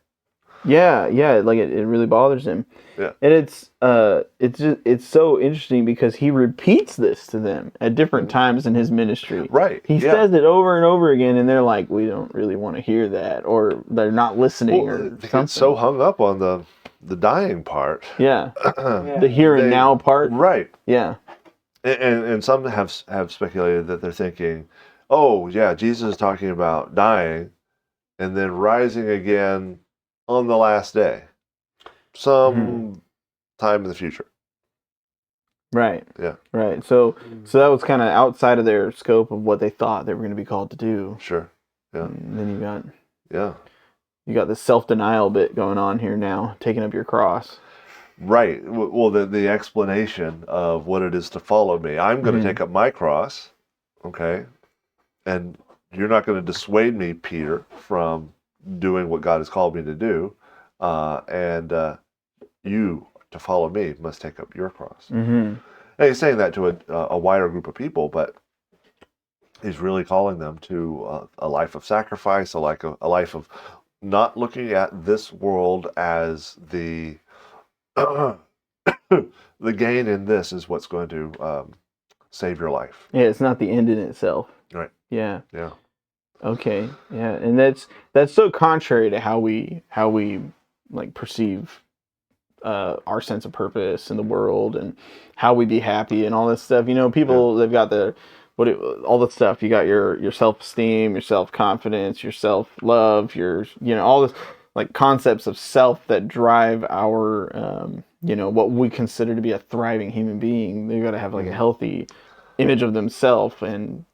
Yeah, like it really bothers him. Yeah. And it's so interesting because he repeats this to them at different times in his ministry. Right. He says it over and over again, and they're like, we don't really want to hear that, or they're not listening, or something. So hung up on the dying part. Yeah. The here and now part. Right. Yeah. And some have speculated that they're thinking, oh yeah, Jesus is talking about dying and then rising again on the last day. Some time in the future. Right. Yeah. Right. So that was kind of outside of their scope of what they thought they were going to be called to do. Sure. Yeah. And then Yeah. you got this self-denial bit going on here now, taking up your cross. Right. Well, the explanation of what it is to follow me. I'm going to take up my cross, okay? And you're not going to dissuade me, Peter, from doing what God has called me to do. And you, to follow me, must take up your cross. Mm-hmm. Now, he's saying that to a wider group of people, but he's really calling them to a life of sacrifice, a life of not looking at this world as the the gain in this is what's going to save your life. Yeah, it's not the end in itself. Right. Yeah. Yeah. Okay. Yeah, and that's so contrary to how we like perceive our sense of purpose in the world and how we be happy and all this stuff. You know, people they've got all the stuff. You got your self-esteem, your self-confidence, your self-love, all this like concepts of self that drive our what we consider to be a thriving human being. They've got to have like a healthy image of themselves and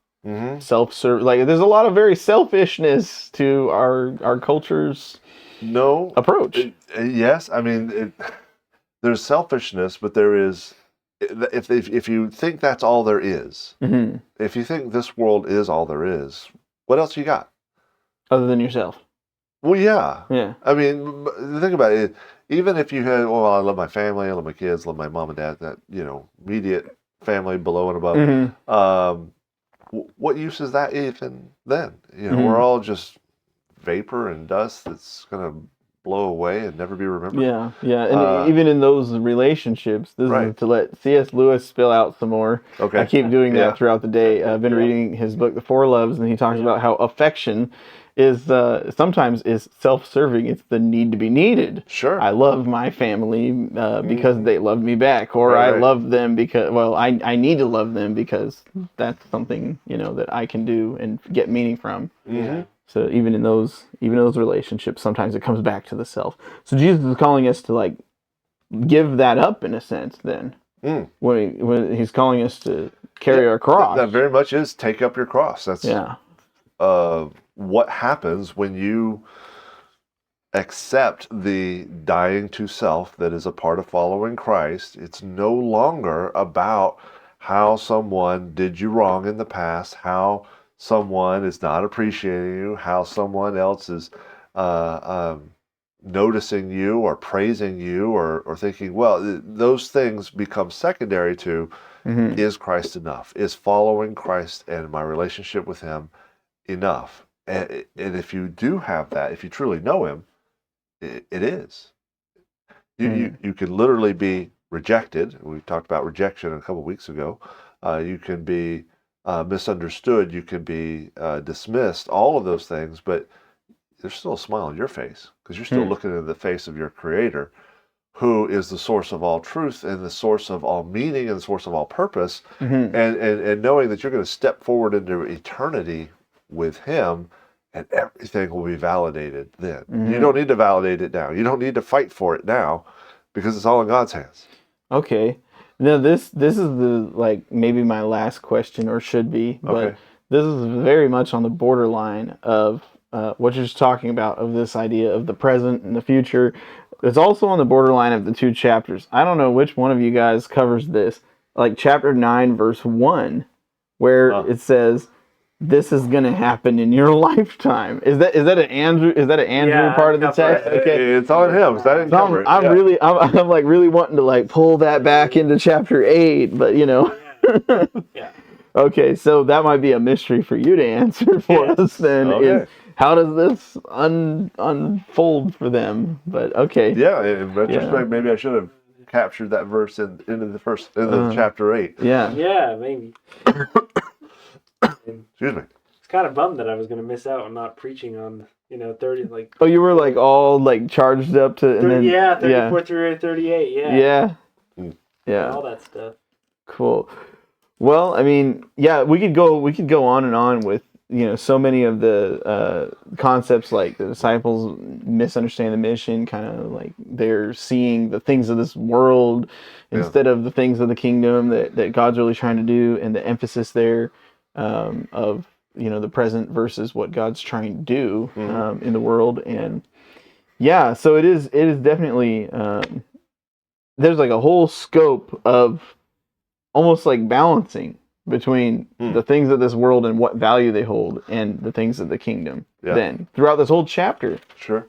self-serve. Like there's a lot of very selfishness to our culture's approach. Yes, I mean there's selfishness, but there is if you think that's all there is, if you think this world is all there is, what else you got other than yourself? Well, yeah. Yeah. I mean, think about it. Even if you had, I love my family, I love my kids, love my mom and dad, that, immediate family below and above. What use is that even then? We're all just vapor and dust that's going to blow away and never be remembered. Yeah, yeah. And even in those relationships, this is to let C.S. Lewis spill out some more. Okay. I keep doing that throughout the day. I've been reading his book, The Four Loves, and he talks about how affection is sometimes is self-serving. It's the need to be needed. Sure. I love my family because they love me back, or I love them because I need to love them because that's something that I can do and get meaning from. Mm-hmm. So even in those relationships, sometimes it comes back to the self. So Jesus is calling us to like give that up in a sense. Then when he's calling us to carry our cross, that very much is take up your cross. That's what happens when you accept the dying to self that is a part of following Christ. It's no longer about how someone did you wrong in the past, how someone is not appreciating you, how someone else is noticing you or praising you or thinking, those things become secondary to is Christ enough? Is following Christ and my relationship with him enough? And if you do have that, if you truly know him, it is. You can literally be rejected. We talked about rejection a couple of weeks ago. You can be misunderstood. You can be dismissed. All of those things, but there's still a smile on your face because you're still looking into the face of your Creator, who is the source of all truth and the source of all meaning and the source of all purpose. And knowing that you're going to step forward into eternity with him, and everything will be validated then. You don't need to validate it now. You don't need to fight for it now because it's all in God's hands. Okay. Now this is maybe my last question, or should be, but this is very much on the borderline of what you're just talking about, of this idea of the present and the future. It's also on the borderline of the two chapters. I don't know which one of you guys covers this, like chapter 9 verse 1, where it says, "This is going to happen in your lifetime." Is that an Andrew part of the text? Okay, it's on him. So I didn't cover it. I'm like really wanting to like pull that back into chapter 8, but Yeah. Okay, so that might be a mystery for you to answer for us then. Is how does this unfold for them? But okay. Yeah, in retrospect, maybe I should have captured that verse into chapter 8. Yeah. Yeah, maybe. Excuse me. It's kind of bummed that I was going to miss out on not preaching on 30 like. Oh, you were like all like charged up to 34 through 38. Yeah. Yeah. All that stuff. Cool. Well, I mean, we could go on and on with so many of the concepts, like the disciples misunderstand the mission, kind of like they're seeing the things of this world instead of the things of the kingdom that God's really trying to do, and the emphasis there of the present versus what God's trying to do in the world. And so it is definitely there's like a whole scope of almost like balancing between the things of this world and what value they hold, and the things of the kingdom. Then throughout this whole chapter,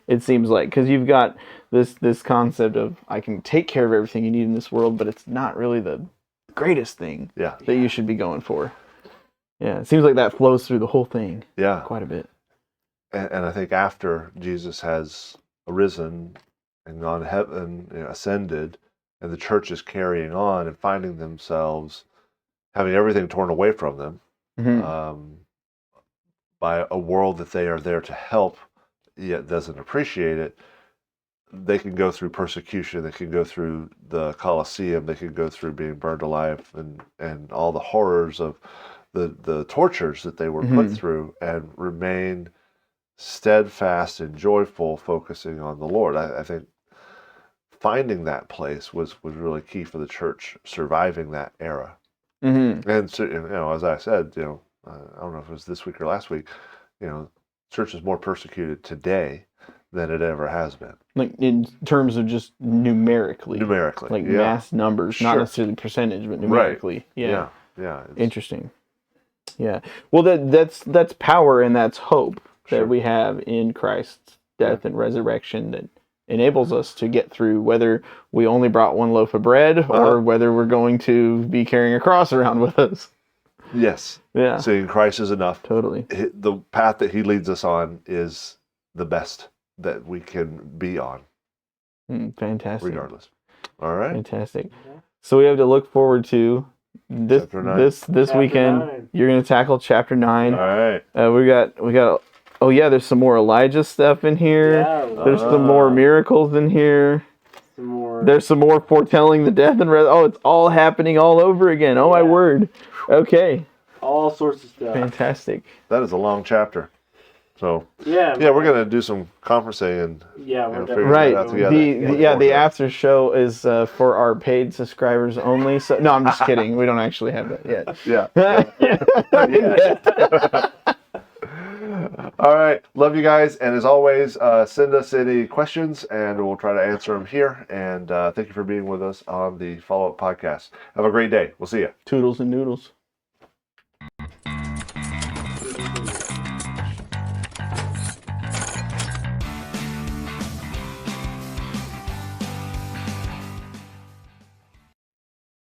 it seems like, because you've got this concept of, I can take care of everything you need in this world, but it's not really the greatest thing that you should be going for. It seems like that flows through the whole thing. Quite a bit. And I think after Jesus has arisen and gone to heaven, ascended, and the church is carrying on and finding themselves having everything torn away from them by a world that they are there to help, yet doesn't appreciate it. They can go through persecution. They can go through the Colosseum. They can go through being burned alive and all the horrors of the tortures that they were put through, and remain steadfast and joyful, focusing on the Lord. I think finding that place was really key for the church surviving that era. And so, as I said, I don't know if it was this week or last week, church is more persecuted today than it ever has been. Like in terms of just numerically, like mass numbers, not necessarily percentage, but numerically. Yeah. Interesting. Yeah. Well, that's power and that's hope that we have in Christ's death and resurrection that enables us to get through, whether we only brought one loaf of bread or whether we're going to be carrying a cross around with us. Yes. Yeah. Seeing Christ is enough. Totally. The path that he leads us on is the best that we can be on. Fantastic. Regardless. All right. Fantastic. So we have to look forward to this weekend. 9. You're going to tackle chapter 9. All right. We got. Oh yeah, there's some more Elijah stuff in here. There's some more miracles in here. There's some more foretelling the death and it's all happening all over again. Oh my word. Okay. All sorts of stuff. Fantastic. That is a long chapter. So we're gonna do some conferencing and we're figure that out together. The after show is for our paid subscribers only. So no, I'm just kidding. We don't actually have that yet. All right. Love you guys. And as always, send us any questions and we'll try to answer them here. And thank you for being with us on the follow-up podcast. Have a great day. We'll see you. Toodles and noodles.